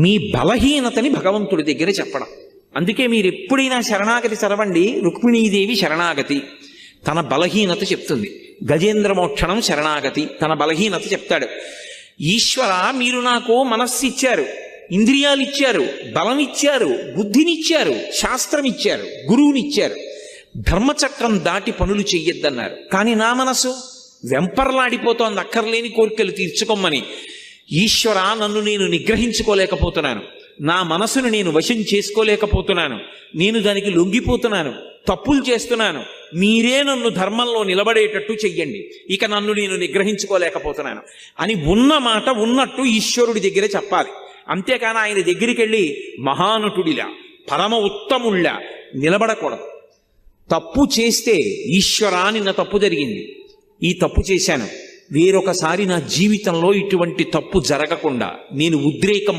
మీ బలహీనతని భగవంతుడి దగ్గర చెప్పడం. అందుకే మీరు ఎప్పుడైనా శరణాగతి చదవండి. రుక్మిణీదేవి శరణాగతి తన బలహీనత చెప్తుంది. గజేంద్ర మోక్షణం శరణాగతి తన బలహీనత చెప్తాడు. ఈశ్వర, మీరు నాకు మనస్సు ఇచ్చారు, ఇంద్రియాలు ఇచ్చారు, బలం ఇచ్చారు, బుద్ధినిచ్చారు, శాస్త్రం ఇచ్చారు, గురువునిచ్చారు, ధర్మచక్రం దాటి పనులు చెయ్యొద్దన్నారు. కానీ నా మనసు వెంపర్లాడిపోతోంది అక్కర్లేని కోరికలు తీర్చుకోమని. ఈశ్వర, నన్ను నేను నిగ్రహించుకోలేకపోతున్నాను, నా మనసును నేను వశం చేసుకోలేకపోతున్నాను, నేను దానికి లొంగిపోతున్నాను, తప్పులు చేస్తున్నాను, మీరే నన్ను ధర్మంలో నిలబడేటట్టు చెయ్యండి, ఇక నన్ను నేను నిగ్రహించుకోలేకపోతున్నాను అని ఉన్న మాట ఉన్నట్టు ఈశ్వరుడి దగ్గర చెప్పాలి. అంతేకాని ఆయన దగ్గరికి వెళ్ళి మహానటుడిలా పరమ ఉత్తముళ్ళ నిలబడకూడదు. తప్పు చేస్తే ఈశ్వరా, నిన్న తప్పు జరిగింది, ఈ తప్పు చేశాను, వేరొకసారి నా జీవితంలో ఇటువంటి తప్పు జరగకుండా నేను ఉద్రేకం